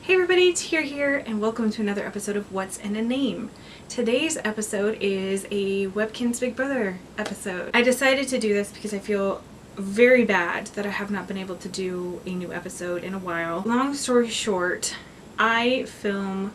Hey everybody, Tia here, and welcome to another episode of What's in a Name. Today's episode is a Webkinz Big Brother episode. I decided to do this because I feel very bad that I have not been able to do a new episode in a while. Long story short, I film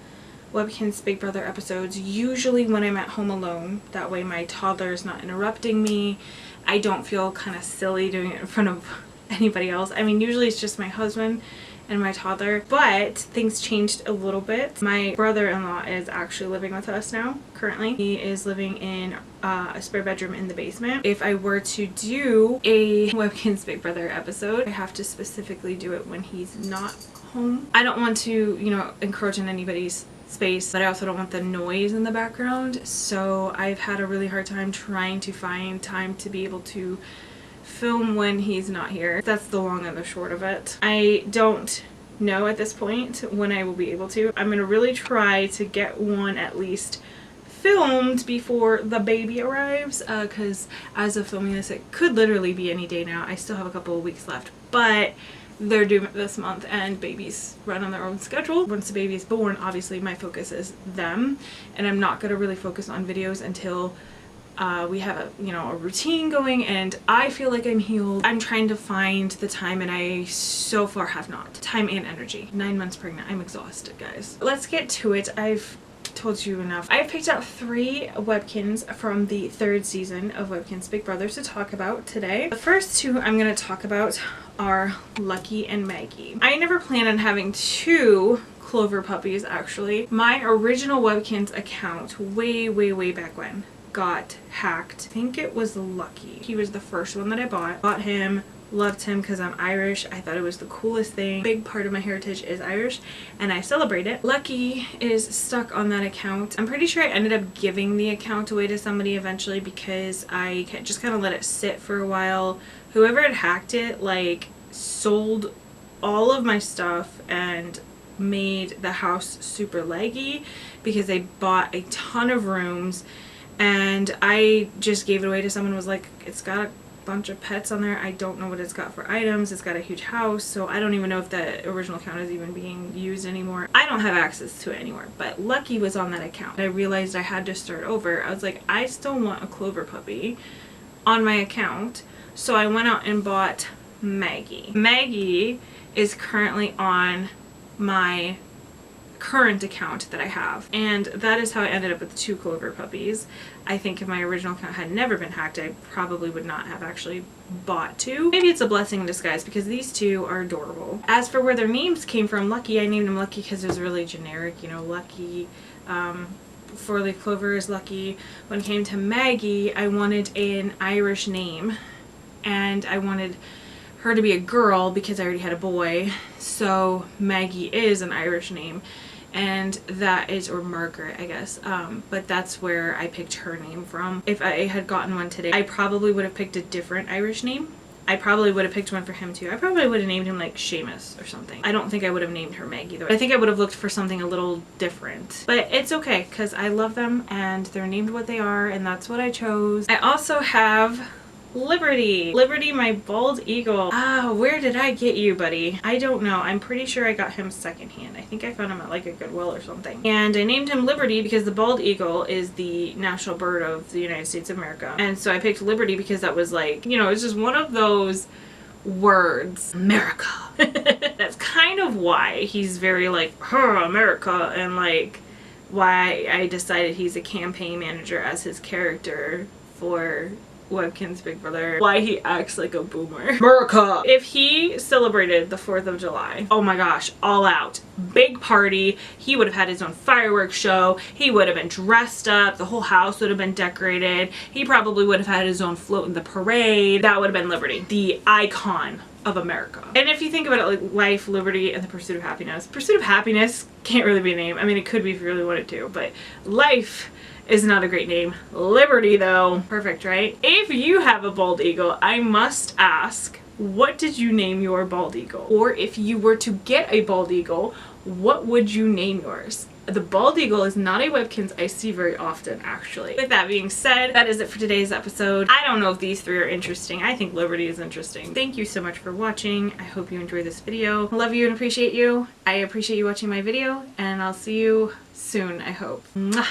Webkinz Big Brother episodes usually when I'm at home alone. That way my toddler is not interrupting me. I don't feel kind of silly doing it in front of anybody else. I mean, usually it's just my husband and my toddler, but things changed a little bit. My brother-in-law is actually living with us now, currently. He is living in a spare bedroom in the basement. If I were to do a Webkinz Big Brother episode, I have to specifically do it when he's not home. I don't want to, encroach on anybody's space, but I also don't want the noise in the background, so I've had a really hard time trying to find time to be able to film when he's not here. That's the long and the short of it. I don't know at this point when I will be able to. I'm gonna really try to get one at least filmed before the baby arrives, because as of filming this, it could literally be any day now. I still have a couple of weeks left, but they're due this month and babies run on their own schedule. Once the baby is born, obviously my focus is them, and I'm not gonna really focus on videos until we have a routine going and I feel like I'm healed. I'm trying to find the time and I so far have not. Time and energy. 9 months pregnant. I'm exhausted, guys. Let's get to it. I've told you enough. I've picked out 3 Webkinz from the 3rd season of Webkinz Big Brother to talk about today. The first 2 I'm going to talk about are Lucky and Maggie. I never planned on having 2 Clover puppies, actually. My original Webkinz account way back when got hacked. I think it was Lucky. He was the first one that I bought. Bought him, loved him because I'm Irish. I thought it was the coolest thing. Big part of my heritage is Irish and I celebrate it. Lucky is stuck on that account. I'm pretty sure I ended up giving the account away to somebody eventually because I just kind of let it sit for a while. Whoever had hacked it sold all of my stuff and made the house super laggy because they bought a ton of rooms. And I just gave it away to someone who was like, it's got a bunch of pets on there. I don't know what it's got for items. It's got a huge house. So I don't even know if the original account is even being used anymore. I don't have access to it anymore. But Lucky was on that account. I realized I had to start over. I was like, I still want a Clover puppy on my account. So I went out and bought Maggie. Maggie is currently on my current account that I have, and that is how I ended up with 2 Clover puppies. I think if my original account had never been hacked, I probably would not have actually bought 2. Maybe it's a blessing in disguise because these 2 are adorable. As for where their names came from, Lucky, I named him Lucky because it was really generic, Lucky. 4-leaf clover is Lucky. When it came to Maggie, I wanted an Irish name and I wanted her to be a girl because I already had a boy, so Maggie is an Irish name. And that is, or Margaret, I guess, but that's where I picked her name from. If I had gotten one today, I probably would have picked a different Irish name. I probably would have picked one for him too. I probably would have named him like Seamus or something. I don't think I would have named her Maggie though. I think I would have looked for something a little different. But it's okay because I love them and they're named what they are and that's what I chose. I also have Liberty, my bald eagle. Where did I get you, buddy? I don't know. I'm pretty sure I got him secondhand. I think I found him at like a Goodwill or something. And I named him Liberty because the bald eagle is the national bird of the United States of America. And so I picked Liberty because that was like, it's just one of those words. America. That's kind of why he's very like, America, and like why I decided he's a campaign manager as his character for Webkinz Big Brother. Why he acts like a boomer. America! If he celebrated the 4th of July, oh my gosh, all out. Big party. He would have had his own fireworks show. He would have been dressed up. The whole house would have been decorated. He probably would have had his own float in the parade. That would have been Liberty. The icon of America. And if you think about it like life, liberty, and the pursuit of happiness. Pursuit of happiness can't really be a name. I mean, it could be if you really wanted to, but life is not a great name. Liberty though. Perfect, right? If you have a bald eagle, I must ask, what did you name your bald eagle? Or if you were to get a bald eagle, what would you name yours? The bald eagle is not a Webkinz I see very often, actually. With that being said, that is it for today's episode. I don't know if these three are interesting. I think Liberty is interesting. Thank you so much for watching. I hope you enjoyed this video. I love you and appreciate you. I appreciate you watching my video, and I'll see you soon, I hope. Mwah!